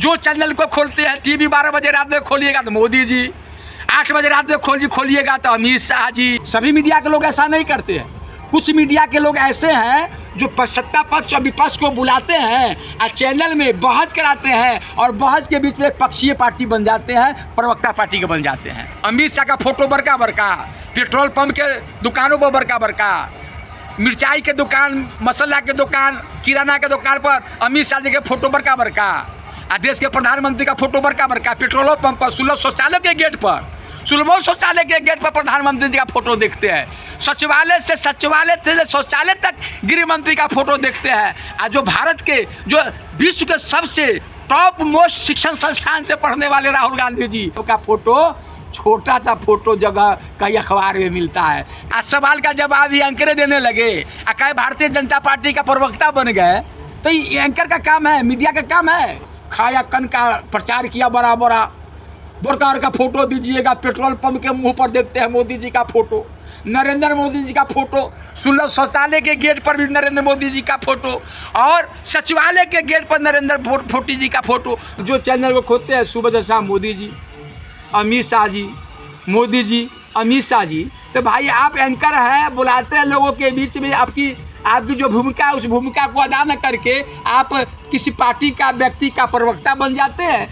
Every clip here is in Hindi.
जो चैनल को खोलते हैं, टीवी 12 बजे रात में खोलिएगा तो मोदी जी, 8 बजे रात में खोलिएगा तो अमित शाह जी। सभी मीडिया के लोग ऐसा नहीं करते हैं। कुछ मीडिया के लोग ऐसे हैं जो सत्ता पक्ष और विपक्ष को बुलाते हैं और चैनल में बहस कराते हैं और बहस के बीच में एक पक्षीय पार्टी बन जाते हैं, प्रवक्ता पार्टी के बन जाते हैं। अमित शाह का फोटो बड़का बड़का, पेट्रोल पंप के दुकानों पर बड़का बड़का, मिर्चाई के दुकान, मसाला के दुकान, किराना के दुकान पर अमित शाह जी के फोटो बड़का बड़का, और देश के प्रधानमंत्री का फोटो बड़का बड़का, पेट्रोल पंप पर, सुलभ शौचालय के गेट पर, सुलभ शौचालय के गेट पर प्रधानमंत्री जी का फोटो देखते हैं। सचिवालय से शौचालय तक गृह मंत्री का फोटो देखते हैं। और जो भारत के, जो विश्व के सबसे टॉप मोस्ट शिक्षण संस्थान से पढ़ने वाले राहुल गांधी जी का फोटो, छोटा सा फोटो जगह कई अखबार में मिलता है। आज सवाल का जवाब ये एंकरे देने लगे, कई भारतीय जनता पार्टी का प्रवक्ता बन गए। तो ये एंकर का काम है, मीडिया का काम है। खाया कन का प्रचार किया, बड़ा बड़ा प्रकार का फोटो दीजिएगा, पेट्रोल पंप के मुंह पर देखते हैं मोदी जी का फोटो, नरेंद्र मोदी जी का फोटो, सुलभ शौचालय के गेट पर भी नरेंद्र मोदी जी का फोटो, और सचिवालय के गेट पर नरेंद्र मोदी जी का फोटो। जो चैनल को खोलते हैं सुबह से शाम मोदी जी, अमित शाह जी, मोदी जी, अमित शाह जी। तो भाई आप एंकर हैं, बुलाते हैं लोगों के बीच में, आपकी जो भूमिका है उस भूमिका को अदा न करके आप किसी पार्टी का, व्यक्ति का प्रवक्ता बन जाते हैं।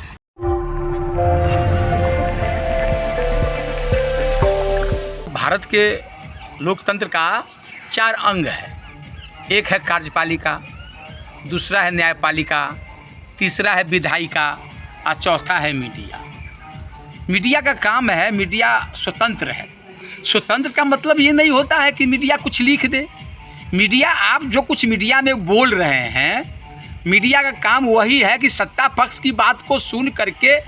भारत के लोकतंत्र का 4 अंग है। एक है कार्यपालिका, दूसरा है न्यायपालिका, तीसरा है विधायिका और चौथा है मीडिया। मीडिया का काम है, मीडिया स्वतंत्र है। स्वतंत्र का मतलब ये नहीं होता है कि मीडिया कुछ लिख दे। मीडिया, आप जो कुछ मीडिया में बोल रहे हैं, मीडिया का काम वही है कि सत्ता पक्ष की बात को सुन करके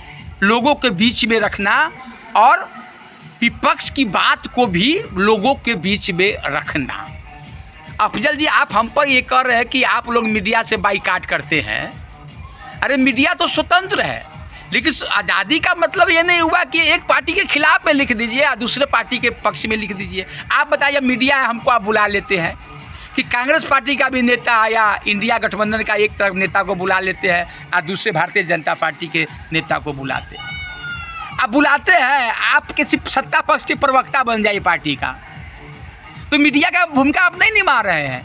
लोगों के बीच में रखना और विपक्ष की बात को भी लोगों के बीच में रखना। अफजल जी, आप हम पर ये कर रहे हैं कि आप लोग मीडिया से बाइकाट करते हैं। अरे मीडिया तो स्वतंत्र है, लेकिन आज़ादी का मतलब ये नहीं हुआ कि एक पार्टी के खिलाफ में लिख दीजिए या दूसरे पार्टी के पक्ष में लिख दीजिए। आप बताइए, मीडिया है, हमको आप बुला लेते हैं कि कांग्रेस पार्टी का भी नेता या इंडिया गठबंधन का एक तरफ नेता को बुला लेते हैं और दूसरे भारतीय जनता पार्टी के नेता को बुलाते हैं। आप बुलाते हैं, आप किसी सत्ता पक्ष के प्रवक्ता बन जाइए पार्टी का, तो मीडिया का भूमिका आप नहीं निभा रहे हैं।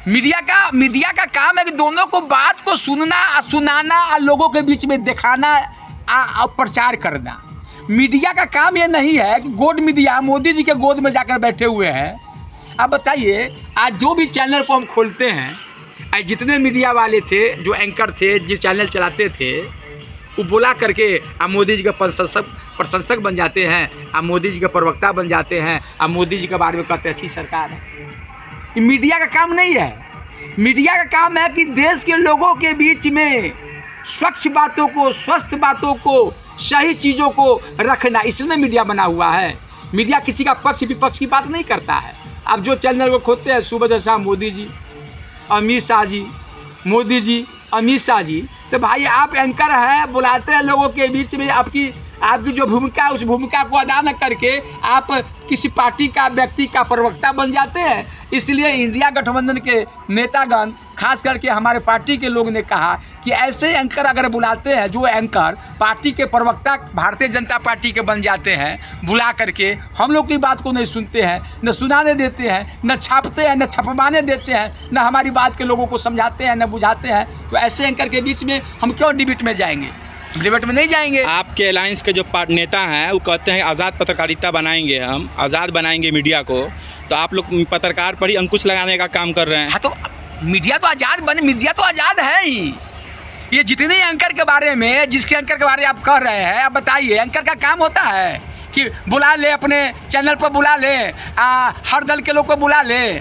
मीडिया का काम है कि दोनों को बात को सुनना, सुनाना और लोगों के बीच में दिखाना और प्रचार करना। मीडिया का काम ये नहीं है कि गोद मीडिया मोदी जी के गोद में जाकर बैठे हुए हैं। आप बताइए, आज जो भी चैनल को हम खोलते हैं, आज जितने मीडिया वाले थे, जो एंकर थे, जो चैनल चलाते थे, वो बुला करके आप मोदी जी के प्रशंसक बन जाते हैं, आप मोदी जी के प्रवक्ता बन जाते हैं, आप मोदी जी के बारे में कहते हैं अच्छी सरकार है। ये मीडिया का काम नहीं है। मीडिया का काम है कि देश के लोगों के बीच में स्वच्छ बातों को, स्वस्थ बातों को, सही चीज़ों को रखना, इसलिए मीडिया बना हुआ है। मीडिया किसी का पक्ष विपक्ष की बात नहीं करता है। अब जो चैनल को खोलते हैं सुबह से शाम मोदी जी, अमित शाह जी, मोदी जी, अमित शाह जी। तो भाई आप एंकर हैं, बुलाते हैं लोगों के बीच में, आपकी जो भूमिका है उस भूमिका को अदा न करके आप किसी पार्टी का, व्यक्ति का प्रवक्ता बन जाते हैं। इसलिए इंडिया गठबंधन के नेतागण, खास करके हमारे पार्टी के लोग ने कहा कि ऐसे एंकर अगर बुलाते हैं, जो एंकर पार्टी के प्रवक्ता भारतीय जनता पार्टी के बन जाते हैं, बुला करके हम लोग की बात को नहीं सुनते हैं, न सुनाने देते हैं, न छापते हैं, न छपवाने देते हैं, न हमारी बात के लोगों को समझाते हैं, न बुझाते हैं, तो ऐसे एंकर के बीच में हम क्यों डिबेट में जाएंगे? डिबेट में नहीं जाएंगे। आपके अलायंस के जो नेता हैं वो कहते हैं आज़ाद पत्रकारिता बनाएंगे, हम आज़ाद बनाएंगे मीडिया को, तो आप लोग पत्रकार पर ही अंकुश लगाने का काम कर रहे हैं। हाँ, तो मीडिया तो आज़ाद बने, मीडिया तो आज़ाद है ही। ये जितने एंकर के बारे में, जिसके एंकर के बारे में आप कह रहे हैं, आप बताइए, एंकर का काम होता है कि बुला ले, अपने चैनल पर बुला ले, हर दल के लोग को बुला ले,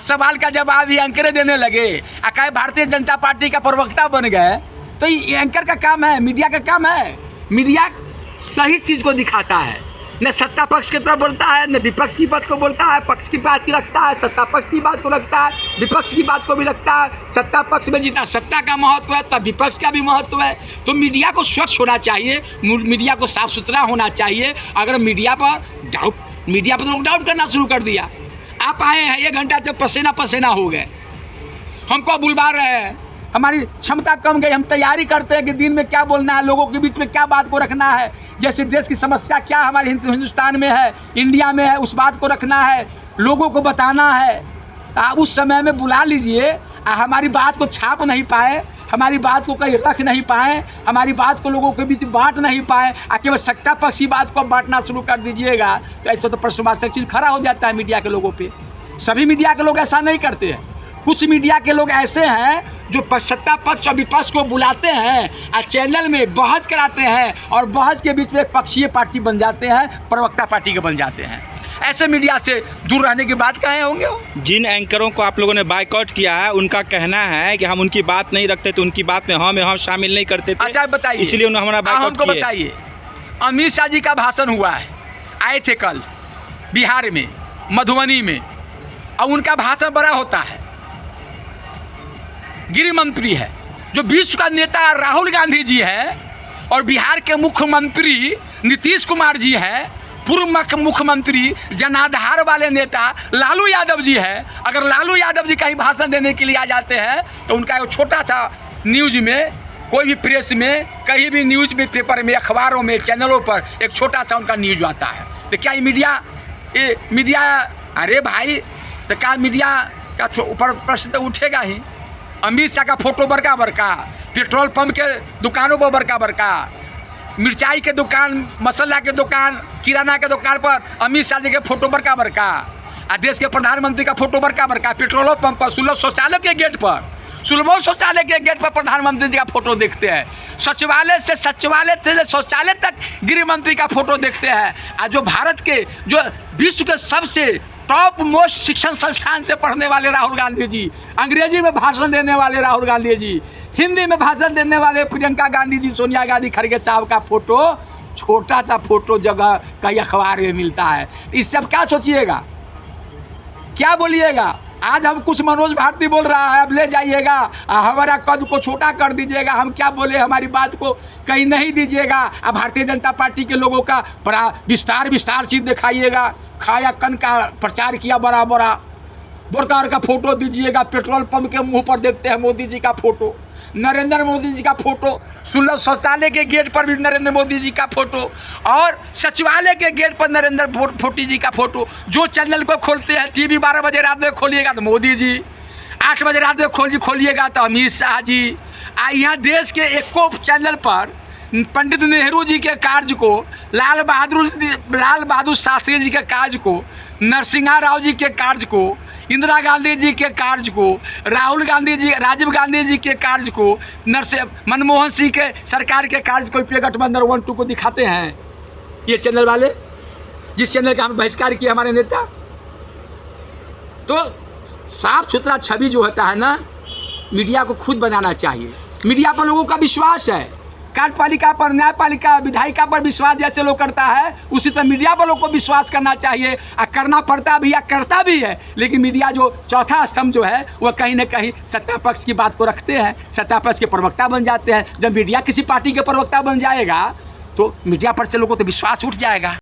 सवाल का जवाब ये एंकरे देने लगे, कई भारतीय जनता पार्टी का प्रवक्ता बन गए। तो ये एंकर का काम है, मीडिया का काम है। मीडिया सही चीज़ को दिखाता है, न सत्ता पक्ष की तरफ बोलता है, न विपक्ष की बात को बोलता है। पक्ष की बात की रखता है, सत्ता पक्ष की बात को रखता है, विपक्ष की बात को भी रखता है। सत्ता पक्ष में जितना सत्ता का महत्व है, तब विपक्ष का भी महत्व है। तो मीडिया को स्वच्छ होना चाहिए, मीडिया को साफ सुथरा होना चाहिए। अगर मीडिया पर लोग डाउट करना शुरू कर दिया, आप आए हैं 1 घंटा से पसीना पसीना हो गए, हमको बुलवा रहे हैं, हमारी क्षमता कम गई। हम तैयारी करते हैं कि दिन में क्या बोलना है, लोगों के बीच में क्या बात को रखना है, जैसे देश की समस्या क्या हमारे हिंदुस्तान में है, इंडिया में है, उस बात को रखना है, लोगों को बताना है। आप उस समय में बुला लीजिए, हमारी बात को छाप नहीं पाए, हमारी बात को कहीं रख नहीं पाए, हमारी बात को लोगों के बीच बांट नहीं पाए, केवल सत्ता पक्ष की बात को बांटना शुरू कर दीजिएगा तो ऐसा तो प्रश्नवाचक चीज़ खड़ा हो जाता है मीडिया के लोगों पे। सभी मीडिया के लोग ऐसा नहीं करते हैं। कुछ मीडिया के लोग ऐसे हैं जो सत्ता पक्ष और विपक्ष को बुलाते हैं और चैनल में बहस कराते हैं और बहस के बीच में एक पक्षीय पार्टी बन जाते हैं, प्रवक्ता पार्टी के बन जाते हैं। ऐसे मीडिया से दूर रहने की बात कहे होंगे वो। जिन एंकरों को आप लोगों ने बायकॉट किया है उनका कहना है कि हम उनकी बात नहीं रखते थे, उनकी बात में हम शामिल नहीं करते थे। अच्छा बताइए, इसलिए उन्होंने हमारा बायकॉट हमको किया। बताइए, अमित शाह जी का भाषण हुआ है, आए थे कल बिहार में, मधुबनी में, और उनका भाषण बड़ा होता है। गृह मंत्री है जो विश्व का नेता राहुल गांधी जी है, और बिहार के मुख्यमंत्री नीतीश कुमार जी है, पूर्व मुख्यमंत्री जनाधार वाले नेता लालू यादव जी है। अगर लालू यादव जी कहीं भाषण देने के लिए आ जाते हैं तो उनका एक छोटा सा न्यूज में, कोई भी प्रेस में, कहीं भी न्यूज में, पेपर में, अखबारों में, चैनलों पर एक छोटा सा उनका न्यूज आता है। तो क्या ये मीडिया अरे भाई, तो क्या मीडिया का ऊपर प्रश्न तो उठेगा ही। अमित शाह का फोटो बड़का बड़का, पेट्रोल पंप के दुकानों पर बड़का बड़का, मिर्चाई के दुकान, मसाला के दुकान, किराना के दुकान पर अमित शाह जी के फोटो बड़का बड़का, और देश के प्रधानमंत्री का फोटो बड़का बड़का, पेट्रोल पंप पर, सुलभ शौचालय के गेट पर, सुलभ शौचालय के गेट पर प्रधानमंत्री जी का फोटो देखते हैं, सचिवालय से शौचालय तक गृह मंत्री का फोटो देखते हैं। और जो भारत के, जो विश्व के सबसे टॉप मोस्ट शिक्षण संस्थान से पढ़ने वाले राहुल गांधी जी, अंग्रेजी में भाषण देने वाले राहुल गांधी जी, हिंदी में भाषण देने वाले प्रियंका गांधी जी, सोनिया गांधी खड़गे साहब का फोटो, छोटा सा फोटो जगह कई अखबार में मिलता है। इससे अब क्या सोचिएगा, क्या बोलिएगा? आज हम कुछ मनोज भारती बोल रहा है, अब ले जाइएगा, हमारा कद को छोटा कर दीजिएगा, हम क्या बोले हमारी बात को कहीं नहीं दीजिएगा। अब भारतीय जनता पार्टी के लोगों का बड़ा विस्तार चीज दिखाइएगा, खाया कन का प्रचार किया, बड़ा प्रकार का फोटो दीजिएगा। पेट्रोल पंप के मुंह पर देखते हैं मोदी जी का फोटो, नरेंद्र मोदी जी का फोटो, सुलभ शौचालय के गेट पर भी नरेंद्र मोदी जी का फोटो, और सचिवालय के गेट पर नरेंद्र मोदी जी का फोटो। जो चैनल को खोलते हैं, टीवी 12 बजे रात में खोलिएगा तो मोदी जी, 8 बजे रात में खोलिएगा तो अमित शाह जी। यहाँ देश के एको चैनल पर पंडित नेहरू जी के कार्य को, लाल बहादुर शास्त्री जी के कार्य को, नरसिंहा राव जी के कार्य को, इंदिरा गांधी जी के कार्य को, राजीव गांधी जी के कार्य को, मनमोहन सिंह के सरकार के कार्य को, पे गठबंधन 1-2 को दिखाते हैं ये चैनल वाले, जिस चैनल का हम बहिष्कार किए हमारे नेता। तो साफ सुथरा छवि जो होता है ना, मीडिया को खुद बनाना चाहिए। मीडिया पर लोगों का विश्वास है, कार्यपालिका पर, न्यायपालिका, विधायिका पर विश्वास जैसे लोग करता है, उसी तरह मीडिया पर लोग को विश्वास करना चाहिए। और करना पड़ता भी या करता भी है, लेकिन मीडिया जो चौथा स्तंभ जो है वह कहीं ना कहीं सत्ता पक्ष की बात को रखते हैं, सत्ता पक्ष के प्रवक्ता बन जाते हैं। जब मीडिया किसी पार्टी के प्रवक्ता बन जाएगा तो मीडिया पर से लोगों को तो विश्वास उठ जाएगा।